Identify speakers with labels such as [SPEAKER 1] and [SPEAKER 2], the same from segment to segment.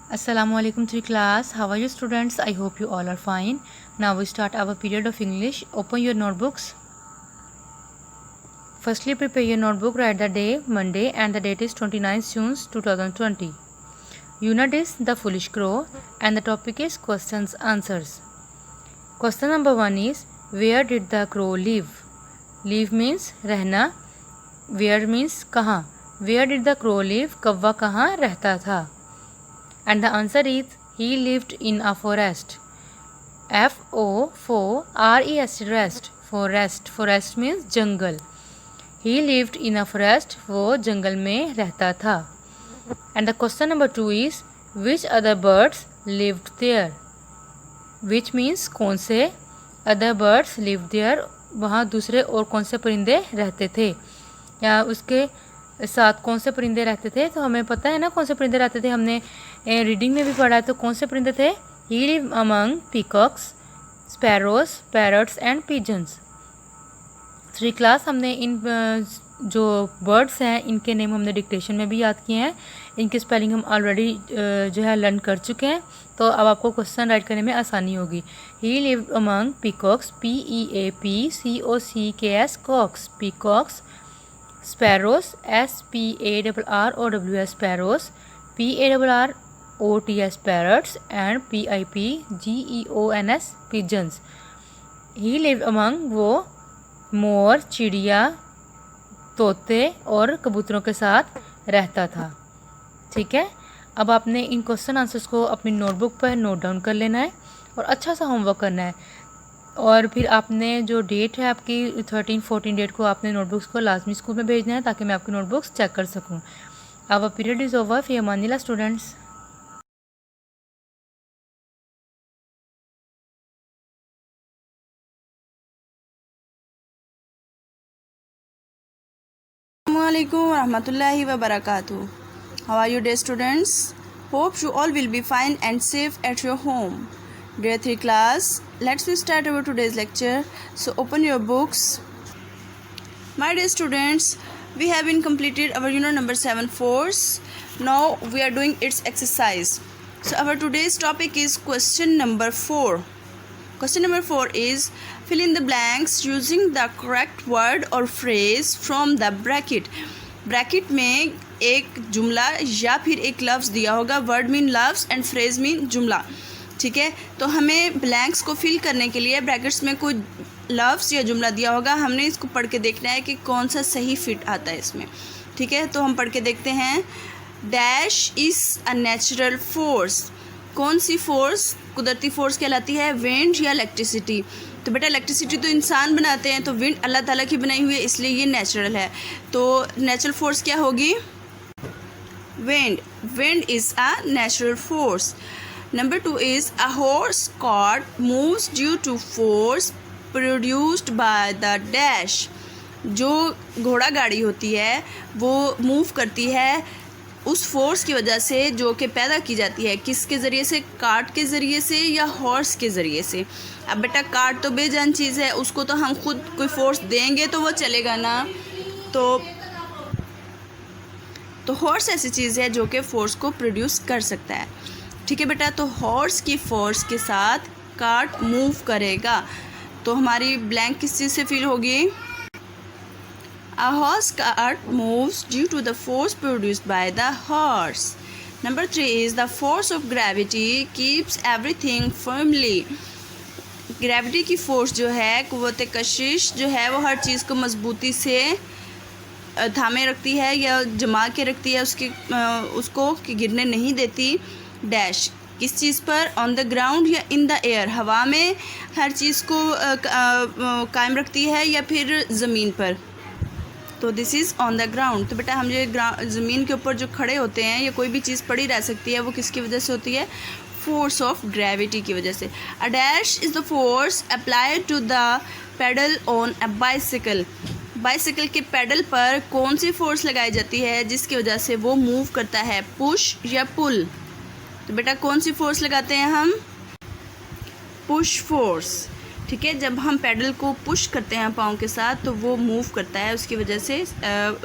[SPEAKER 1] Assalamualaikum to class. How are you students? I hope you all are fine. Now we start our period of English. Open your notebooks. Firstly, prepare your notebook. Write the day Monday and the date is 29th June 2020. Unit is The Foolish Crow and the topic is questions answers. Question number 1 is where did the crow live? Live means रहना. Where means कहाँ. Where did the crow live? कौवा कहाँ रहता था? And the answer is he lived in a forest. F-O-R-E-S-T rest. Forest. Forest means jungle. He lived in a forest. वो जंगल में रहता था. And the question number 2 is which other birds lived there? Which means कौन से. Other birds lived there. वहाँ दूसरे और कौन से परिंदे रहते थे या उसके साथ कौन से परिंदे रहते थे. तो हमें पता है ना कौन से परिंदे रहते थे, हमने रीडिंग में भी पढ़ा है. तो कौन से परिंदे थे? He live among peacocks, sparrows, parrots and pigeons. 3 class हमने इन जो बर्ड्स हैं इनके नेम हमने डिक्टेशन में भी याद किए हैं. इनकी स्पेलिंग हम ऑलरेडी जो है लर्न कर चुके हैं. तो अब आपको क्वेश्चन राइट करने में आसानी होगी. He live among peacocks, PEAPCOCKS cocks, peacocks. Sparrows, SPARROWS sparrows, PARROTS parrots and PIPGEONS pigeons. He lived among वो मोर, चिड़िया, तोते और कबूतरों के साथ रहता था. ठीक है. अब आपने इन क्वेश्चन आंसर्स को अपनी नोटबुक पर नोट डाउन कर लेना है और अच्छा सा होमवर्क करना है. और फिर आपने जो डेट है आपकी 13-14 डेट को आपने नोटबुक्स को लाजमी स्कूल में भेजना है ताकि मैं आपकी नोटबुक्स चेक कर सकूं. Our period is over. फी अमानिल्लाह students.
[SPEAKER 2] Assalamualaikum warahmatullahi wabarakatuh. How are you dear students? Hope you all will be fine and safe at your home. Dear 3 class, let's start our today's lecture. So open your books. My dear students, we have been completed our unit number 7 force. Now we are doing its exercise. So our today's topic is question number 4. Question number 4 is fill in the blanks using the correct word or phrase from the bracket. Bracket में एक जुमला या फिर एक लफ्ज़ दिया होगा. Word mean लफ्ज़ एंड फ्रेज मीन जुमला. ठीक है. तो हमें ब्लैंक्स को फिल करने के लिए ब्रैकेट्स में कोई लफ्ज़ या जुमला दिया होगा. हमने इसको पढ़ के देखना है कि कौन सा सही फिट आता है इसमें. ठीक है. तो हम पढ़ के देखते हैं. Dash is a natural force. कौन सी फोर्स कुदरती फोर्स कहलाती है? विंड या इलेक्ट्रिसिटी. तो बेटा इलेक्ट्रिसिटी तो इंसान बनाते हैं, तो विंड अल्लाह ताला की बनाई हुई है, इसलिए ये नेचुरल है. तो नेचुरल फोर्स क्या होगी? Wind. Wind is a natural force. Number 2 is a horse cart moves due to force produced by the dash. जो घोड़ा गाड़ी होती है वो मूव करती है उस फोर्स की वजह से जो कि पैदा की जाती है. किसके ज़रिए से? कार्ट के ज़रिए से या हॉर्स के ज़रिए से. अब बेटा कार्ट तो बेजान चीज़ है, उसको तो हम खुद कोई फोर्स देंगे तो वो चलेगा ना. तो हॉर्स ऐसी चीज़ है जो कि फोर्स को प्रोड्यूस कर सकता है. ठीक है बेटा. तो हॉर्स की फोर्स के साथ कार्ट मूव करेगा. तो हमारी ब्लैंक किस चीज़ से फिल होगी? A horse cart moves due to the force produced by the horse. Number 3 is the force of gravity keeps everything firmly. Gravity की फोर्स जो है, क़ुव्वत कशिश जो है, वो हर चीज़ को मजबूती से थामे रखती है या जमा के रखती है उसको कि गिरने नहीं देती. डैश किस चीज़ पर? ऑन द ग्राउंड या इन द एयर. हवा में हर चीज़ को कायम रखती है या फिर ज़मीन पर. तो this is on the ground. तो बेटा हम जो ज़मीन के ऊपर जो खड़े होते हैं या कोई भी चीज़ पड़ी रह सकती है, वो किसकी वजह से होती है? फोर्स ऑफ ग्रेविटी की वजह से. A dash is the force applied to the pedal on a bicycle. Bicycle के पेडल पर कौन सी फोर्स लगाई जाती है जिसकी वजह से वो मूव करता है? पुश या पुल. तो बेटा कौन सी फोर्स लगाते हैं हम? Push force. ठीक है, जब हम पैडल को पुश करते हैं पाँव के साथ तो वो मूव करता है, उसकी वजह से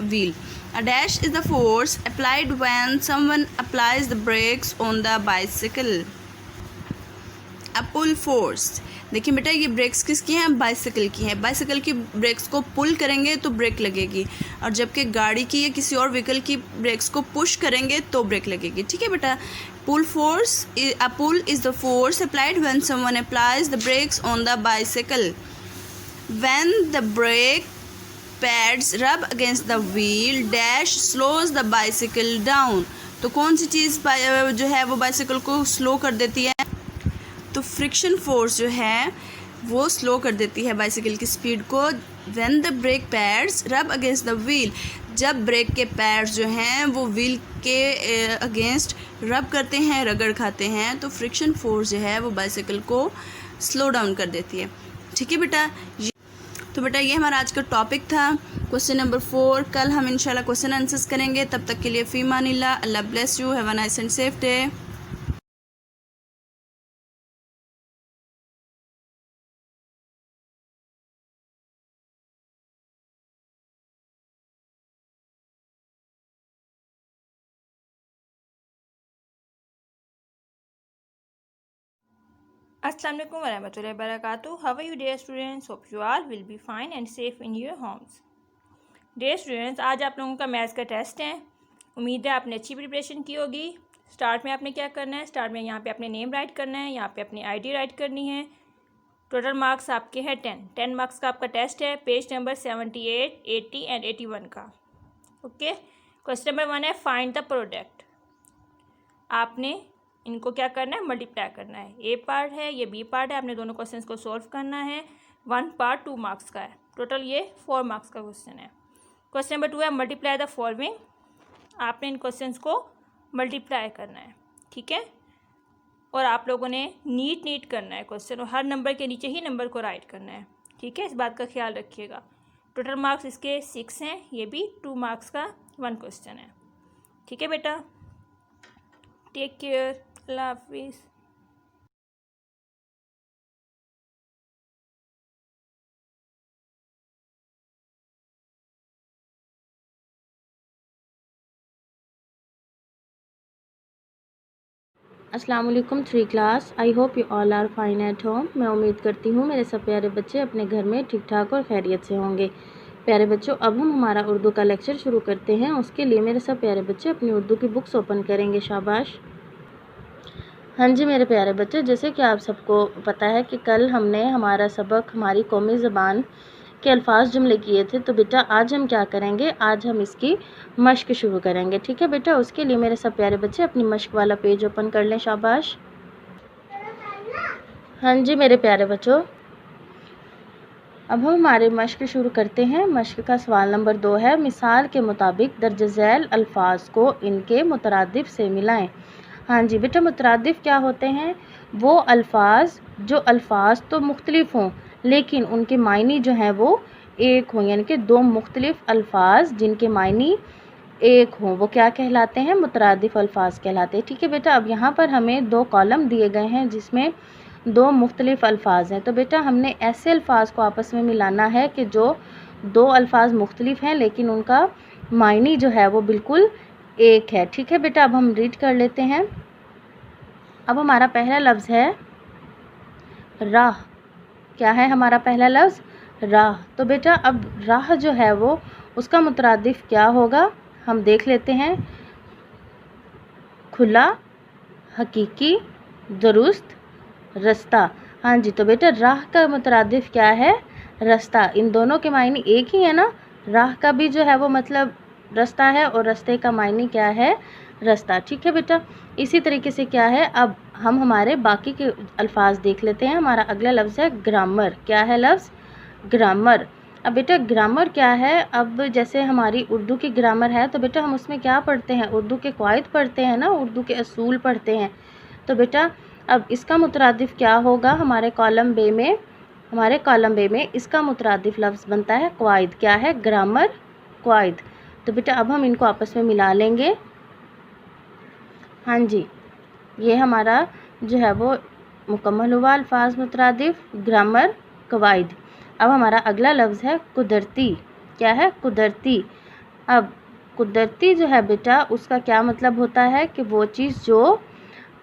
[SPEAKER 2] wheel. A dash is the force applied when someone applies the brakes on the bicycle. A pull force, देखिए बेटा ये ब्रेक्स किसकी हैं, बाइसिकल की हैं। बाइसिकल की ब्रेक्स को पुल करेंगे तो ब्रेक लगेगी, और जबकि गाड़ी की या किसी और व्हीकल की ब्रेक्स को पुश करेंगे तो ब्रेक लगेगी। ठीक है बेटा, pull force, a pull is the force applied when someone applies the brakes on the bicycle. When the brake pads rub against the wheel dash slows the bicycle down. तो कौन सी चीज़ जो है वो बाइसिकल को स्लो कर देती है, तो फ्रिक्शन फोर्स जो है वो स्लो कर देती है बाइसिकल की स्पीड को। When the brake pads rub against the wheel, जब ब्रेक के पैड्स जो हैं वो व्हील के अगेंस्ट रब करते हैं, रगड़ खाते हैं, तो फ्रिक्शन फोर्स जो है वो बाइसिकल को स्लो डाउन कर देती है। ठीक है बेटा, तो बेटा ये हमारा आज का टॉपिक था, क्वेश्चन नंबर 4। कल हम इंशाल्लाह क्वेश्चन आंसर्स करेंगे। तब तक के लिए फ़ी मानिल्लाह, अल्लाह bless you, have a nice and safe day.
[SPEAKER 3] Assalamu alaikum warahmatullahi wabarakatuh. How are you dear students? Hope you all will be fine and safe in your homes. Dear students, आज आप लोगों का मैथ्स का test है। उम्मीद है आपने अच्छी प्रिपरेशन की होगी। स्टार्ट में आपने क्या करना है, स्टार्ट में यहाँ पे अपने नेम राइट करना है, यहाँ पे अपनी आईडी राइट करनी है। टोटल मार्क्स आपके हैं 10 मार्क्स का आपका टेस्ट है, पेज नंबर 78, 80 एंड 81 का। ओके, क्वेश्चन नंबर 1 है फाइंड द प्रोडक्ट। आपने इनको क्या करना है, मल्टीप्लाई करना है। ए पार्ट है, ये बी पार्ट है, आपने दोनों क्वेश्चंस को सॉल्व करना है। 1 पार्ट 2 मार्क्स का है, टोटल ये 4 मार्क्स का क्वेश्चन है। क्वेश्चन नंबर 2 है मल्टीप्लाई द फॉलोइंग। आपने इन क्वेश्चंस को मल्टीप्लाई करना है, ठीक है। और आप लोगों ने नीट करना है क्वेश्चन, और हर नंबर के नीचे ही नंबर को राइट करना है, ठीक है। इस बात का ख्याल रखिएगा। टोटल मार्क्स इसके 6 हैं, ये भी 2 मार्क्स का 1 क्वेश्चन है, ठीक है बेटा। टेक केयर, अल्लाह हाफिज़।
[SPEAKER 4] अस्सलाम वालेकुम 3 class, I hope you all are fine at home. मैं उम्मीद करती हूँ मेरे सब प्यारे बच्चे अपने घर में ठीक ठाक और खैरियत से होंगे। प्यारे बच्चों, अब हम हमारा उर्दू का लेक्चर शुरू करते हैं। उसके लिए मेरे सब प्यारे बच्चे अपनी उर्दू की बुक्स ओपन करेंगे, शाबाश। हाँ जी मेरे प्यारे बच्चे, जैसे कि आप सबको पता है कि कल हमने हमारा सबक हमारी कौमी ज़बान के अल्फाज जुमले किए थे, तो बेटा आज हम क्या करेंगे, आज हम इसकी मश्क शुरू करेंगे, ठीक है बेटा। उसके लिए मेरे सब प्यारे बच्चे अपनी मश्क वाला पेज ओपन कर लें, शाबाश। हाँ जी मेरे प्यारे बच्चों, अब हम हमारे मश्क शुरू करते हैं। मश्क का सवाल नंबर 2 है, मिसाल के मुताबिक दर्ज झैल अल्फाज को इनके मुतरादिफ से मिलाएं। हाँ जी बेटा, मुतरादिफ क्या होते हैं, वो अल्फाज जो अल्फाज तो मुख्तलिफ हों लेकिन उनके मायनी जो हैं वो एक हों, यानी कि 2 मुख्तलिफ अल्फाज जिनके मायनी एक हों, वो क्या कहलाते हैं, मुतरादिफ अल्फाज कहलाते हैं, ठीक है बेटा। अब यहाँ पर हमें 2 कॉलम दिए गए हैं जिसमें 2 मुख्तलिफ अल्फाज हैं, तो बेटा हमने ऐसे अल्फाज को आपस में मिलाना है कि जो 2 अल्फाज मुख्तलिफ हैं लेकिन उनका मायनी जो है वो बिल्कुल एक है, ठीक है बेटा। अब हम रीड कर लेते हैं। अब हमारा पहला लफ्ज़ है राह। क्या है हमारा पहला लफ्ज़, राह। तो बेटा अब राह जो है वो उसका मुतरादिफ क्या होगा, हम देख लेते हैं। खुला, हकीकी, दुरुस्त, रास्ता। हाँ जी, तो बेटा राह का मुतरादिफ क्या है, रास्ता। इन दोनों के मायने एक ही है ना, राह का भी जो है वो मतलब रास्ता है और रास्ते का मायने क्या है, रास्ता, ठीक है बेटा। इसी तरीके से क्या है, अब हम हमारे बाकी के अल्फाज देख लेते हैं। हमारा अगला लफ्ज़ है ग्रामर। क्या है लफ्ज़, ग्रामर। अब बेटा ग्रामर क्या है, अब जैसे हमारी उर्दू की ग्रामर है तो बेटा हम उसमें क्या पढ़ते हैं, उर्दू के क़वाइद पढ़ते हैं ना, उर्दू के असूल पढ़ते हैं। तो बेटा अब इसका मुतरादिफ क्या होगा, हमारे कॉलम बे में इसका मुतरादिफ लफ्ज़ बनता है क़वाइद। क्या है, ग्रामर, क़वाइद। तो बेटा अब हम इनको आपस में मिला लेंगे। हाँ जी, ये हमारा जो है वो मुकम्मल हुआ अल्फाज मुतरादिफ ग्रामर, कवायद। अब हमारा अगला लफ्ज़ है कुदरती। क्या है? कुदरती। अब कुदरती जो है बेटा, उसका क्या मतलब होता है कि वो चीज़ जो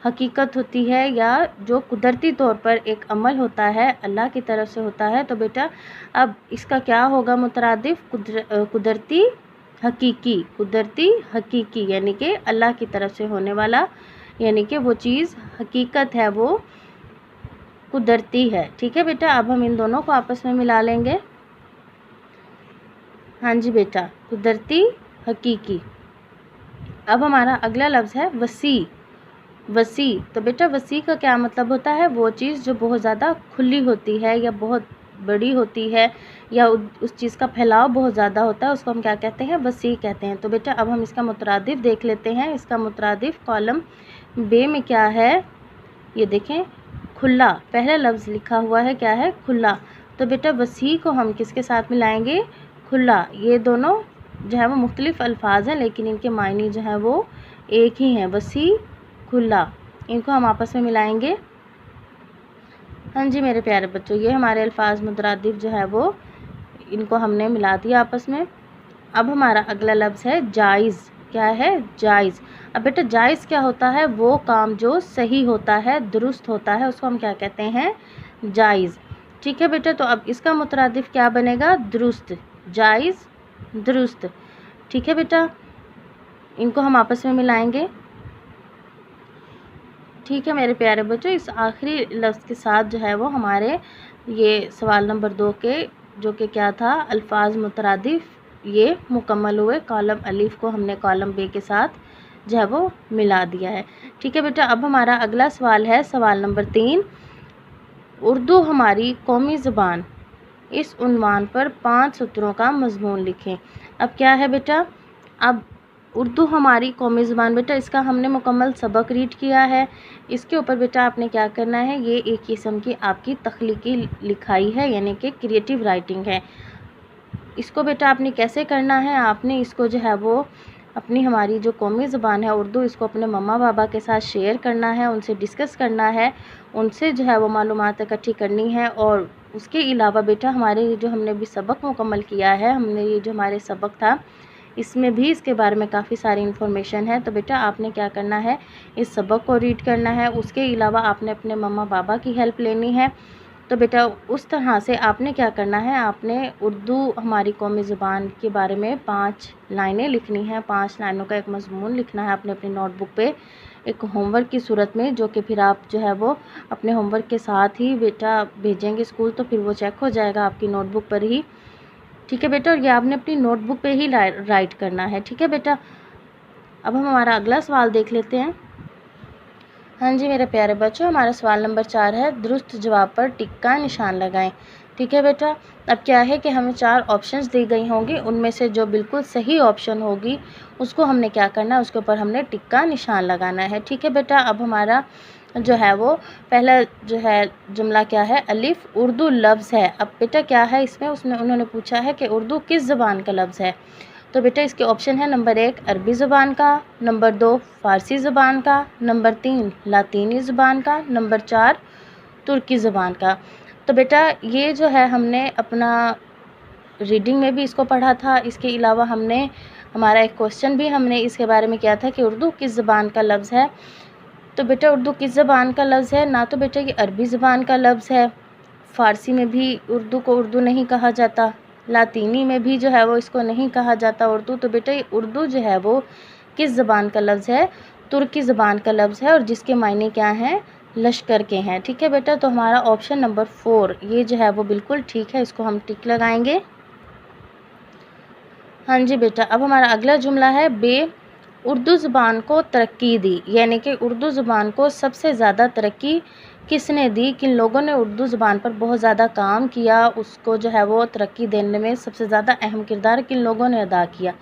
[SPEAKER 4] हकीकत होती है या जो कुदरती तौर पर एक अमल होता है, अल्लाह की तरफ से होता है। तो बेटा अब इसका क्या होगा मुतरादिफ? कुदरती हकीकी। कुदरती हकीकी यानी कि अल्लाह की तरफ से होने वाला, यानी कि वो चीज़ हकीकत है, वो कुदरती है। ठीक है बेटा, अब हम इन दोनों को आपस में मिला लेंगे। हाँ जी बेटा, कुदरती हकीकी। अब हमारा अगला लफ्ज़ है वसी। वसी। तो बेटा वसी का क्या मतलब होता है? वो चीज़ जो बहुत ज़्यादा खुली होती है या बहुत बड़ी होती है या उस चीज़ का फैलाव बहुत ज़्यादा होता है, उसको हम क्या कहते हैं? वसी कहते हैं। तो बेटा अब हम इसका मुतरादिफ देख लेते हैं। इसका मुतरादिफ कॉलम बे में क्या है? ये देखें, खुला। पहला लफ्ज़ लिखा हुआ है क्या है? खुला। तो बेटा वसी को हम किसके साथ मिलाएंगे? खुला। ये दोनों जो है वो मुख्तलिफ अल्फाज हैं, लेकिन इनके मायने जो हैं वो एक ही हैं, वसी खुला। इनको हम आपस में मिलाएंगे। हाँ जी मेरे प्यारे बच्चों, ये हमारे अल्फाज मुतरादिफ जो है वो इनको हमने मिला दिया आपस में। अब हमारा अगला लफ्ज़ है जायज़। क्या है? जायज़। अब बेटा जायज़ क्या होता है? वो काम जो सही होता है, दुरुस्त होता है, उसको हम क्या कहते हैं? जायज़। ठीक है बेटा, तो अब इसका मुतरादिफ क्या बनेगा? दुरुस्त। जायज़, दुरुस्त। ठीक है बेटा, इनको हम आपस में मिलाएंगे। ठीक है मेरे प्यारे बच्चों, इस आखिरी लफ्ज़ के साथ जो है वो हमारे ये सवाल नंबर 2 के जो कि क्या था, अल्फाज मुतरादिफ, ये मुकम्मल हुए। कॉलम अलिफ को हमने कॉलम बे के साथ जो है वो मिला दिया है। ठीक है बेटा, अब हमारा अगला सवाल है सवाल नंबर 3। उर्दू हमारी कौमी ज़बान, इस उन्वान पर 5 सत्रों का मज़मून लिखें। अब क्या है बेटा? अब उर्दू हमारी कौमी ज़बान, बेटा इसका हमने मुकम्मल सबक रीड किया है। इसके ऊपर बेटा आपने क्या करना है? ये एक किस्म की आपकी तख्लीकी लिखाई है, यानी कि क्रिएटिव राइटिंग है। इसको बेटा आपने कैसे करना है? आपने इसको जो है वो अपनी हमारी जो कौमी ज़बान है उर्दू, इसको अपने मम्मा पापा के साथ शेयर करना है, उनसे डिस्कस करना है, उनसे जो है वो मालूमात इकट्ठी करनी है। और उसके अलावा बेटा हमारे जो हमने भी सबक मुकम्मल किया है, हमने ये जो हमारे सबक था इसमें भी इसके बारे में काफ़ी सारी इन्फॉर्मेशन है। तो बेटा आपने क्या करना है? इस सबक को रीड करना है, उसके अलावा आपने अपने मम्मा पापा की हेल्प लेनी है। तो बेटा उस तरह से आपने क्या करना है? आपने उर्दू हमारी कौमी ज़ुबान के बारे में 5 लाइनें लिखनी हैं, 5 लाइनों का एक मज़मून लिखना है आपने अपनी नोटबुक पे एक होमवर्क की सूरत में, जो कि फिर आप जो है वो अपने होमवर्क के साथ ही बेटा भेजेंगे स्कूल, तो फिर वो चेक हो जाएगा आपकी नोटबुक पर ही। ठीक है बेटा, और ये आपने अपनी नोटबुक पे ही राइट करना है। ठीक है बेटा, अब हम हमारा अगला सवाल देख लेते हैं। हाँ जी मेरे प्यारे बच्चों, हमारा सवाल नंबर 4 है, दुरुस्त जवाब पर टिक का निशान लगाएं। ठीक है बेटा, अब क्या है कि हमें 4 ऑप्शंस दी गई होंगी, उनमें से जो बिल्कुल सही ऑप्शन होगी उसको हमने क्या करना है? उसके ऊपर हमने टिक का निशान लगाना है। ठीक है बेटा, अब हमारा जो है वो पहला जो है जुमला क्या है? अलिफ उर्दू लफ्ज़ है। अब बेटा क्या है इसमें? उसमें उन्होंने पूछा है कि उर्दू किस ज़बान का लफ्ज़ है। तो बेटा इसके ऑप्शन है नंबर 1 अरबी ज़बान का, नंबर 2 फ़ारसी ज़बान का, नंबर 3 लातीनी ज़बान का, नंबर 4 तुर्की ज़बान का। तो बेटा ये जो है हमने अपना रीडिंग में भी इसको पढ़ा था, इसके अलावा हमने हमारा एक क्वेश्चन भी हमने इसके बारे में किया था कि उर्दू किस ज़बान का लफ्ज़ है। तो बेटा उर्दू किस ज़बान का लफ्ज़ है? ना तो बेटा ये अरबी ज़बान का लफ्ज़ है, फ़ारसी में भी उर्दू को उर्दू नहीं कहा जाता, लातीनी में भी जो है वो इसको नहीं कहा जाता उर्दू। तो बेटा ये उर्दू जो है वो किस ज़बान का लफ्ज़ है? तुर्की ज़बान का लफ्ज़ है, और जिसके मायने क्या हैं? लश्कर के हैं। ठीक है बेटा, तो हमारा ऑप्शन नंबर 4 ये जो है वो बिल्कुल ठीक है, इसको हम टिक लगाएंगे। हाँ जी बेटा, अब हमारा अगला जुमला है, बे उर्दू ज़बान को तरक्की दी, यानी कि उर्दू ज़बान को सबसे ज़्यादा तरक्की किसने दी? किन लोगों ने उर्दू ज़बान पर बहुत ज़्यादा काम किया, उसको जो है वो तरक्की देने में सबसे ज़्यादा अहम किरदार किन लोगों ने अदा किया?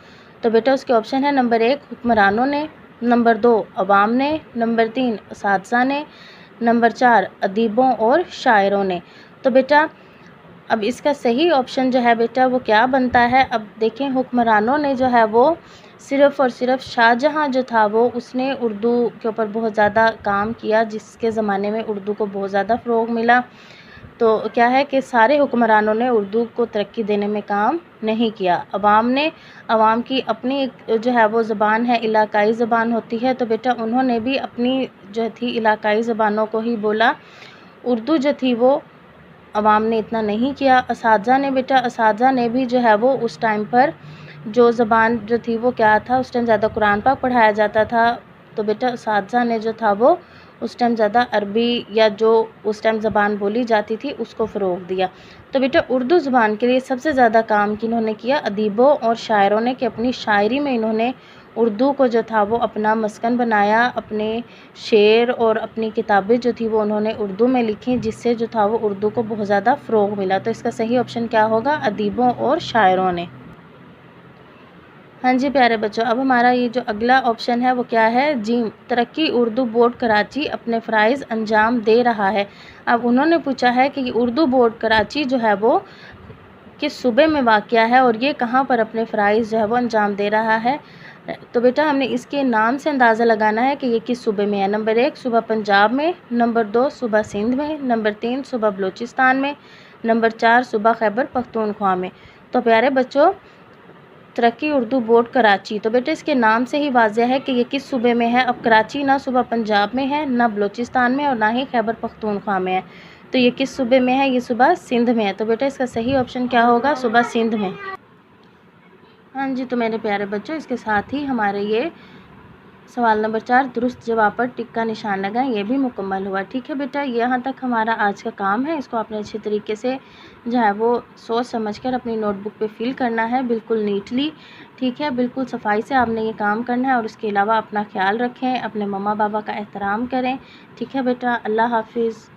[SPEAKER 4] तो बेटा उसके ऑप्शन है नंबर 1 हुक्मरानों ने, नंबर 2 अवाम ने, नंबर 3 असातिज़ा ने, नंबर 4 अदीबों और शायरों ने। तो बेटा अब इसका सही ऑप्शन जो है बेटा वो क्या बनता है? अब देखें, हुक्मरानों ने जो है वो सिर्फ़ और सिर्फ शाहजहाँ जो था वो उसने उर्दू के ऊपर बहुत ज़्यादा काम किया, जिसके ज़माने में उर्दू को बहुत ज़्यादा फ़रोग़ मिला। तो क्या है कि सारे हुक्मरानों ने उर्दू को तरक्की देने में काम नहीं किया। अवाम की अपनी एक जो है वो ज़बान है, इलाकाई ज़बान होती है, तो बेटा उन्होंने भी अपनी जो थी इलाकाई ज़बानों को ही बोला। उर्दू जो थी वो अवाम ने इतना नहीं किया। असातिज़ा ने भी जो है वो उस टाइम पर जो ज़बान जो थी वो क्या था, उस टाइम ज़्यादा कुरान पाक पढ़ाया जाता था, तो बेटा असातिज़ा ने जो था वो उस टाइम ज़्यादा अरबी या जो उस टाइम ज़बान बोली जाती थी उसको फ़रोग़ दिया। तो बेटा उर्दू ज़बान के लिए सबसे ज़्यादा काम किन्होंने किया, अदीबों और शायरों ने, कि अपनी शायरी में इन्होंने उर्दू को जो था वो अपना मस्कन बनाया। अपने शेर और अपनी किताबें जो थी वो उन्होंने उर्दू में लिखी, जिससे जो था वो उर्दू को बहुत ज़्यादा फ़रोग़ मिला। तो इसका सही ऑप्शन क्या होगा, अदीबों और शायरों ने। हाँ जी प्यारे बच्चों, अब हमारा ये जो अगला ऑप्शन है वो क्या है, जीम, तरक्की उर्दू बोर्ड कराची अपने फ़राइज़ अंजाम दे रहा है। अब उन्होंने पूछा है कि उर्दू बोर्ड कराची जो है वो किस सूबे में वाक़या है और ये कहाँ पर अपने फ़राइज़ जो है वो अंजाम दे रहा है। तो बेटा हमने इसके नाम से अंदाज़ा लगाना है कि ये किस सूबे में है। नंबर 1 सूबा पंजाब में, नंबर 2 सूबा सिंध में, नंबर 3 सूबा बलूचिस्तान में, नंबर 4 सूबा खैबर पख्तूनख्वा में। तो प्यारे बच्चों, तरक्की उर्दू बोर्ड कराची, तो बेटे इसके नाम से ही वाज़ह है कि ये किस सूबे में है। अब कराची ना सूबा पंजाब में है, ना बलूचिस्तान में, और ना ही खैबर पख्तूनख्वा में है। तो ये किस सूबे में है, ये सूबा सिंध में है। तो बेटा इसका सही ऑप्शन क्या होगा, सूबा सिंध में। हाँ जी, तो मेरे प्यारे बच्चों, इसके साथ ही हमारे ये सवाल नंबर 4 दुरुस्त जवाब पर टिक का निशान लगाएं, ये भी मुकम्मल हुआ। ठीक है बेटा, यहाँ तक हमारा आज का काम है। इसको आपने अच्छे तरीके से जो है वो सोच समझकर अपनी नोटबुक पे फिल करना है, बिल्कुल नीटली। ठीक है, बिल्कुल सफाई से आपने ये काम करना है, और इसके अलावा अपना ख्याल रखें, अपने मम्मा पापा का एहतराम करें। ठीक है बेटा, अल्लाह हाफिज़।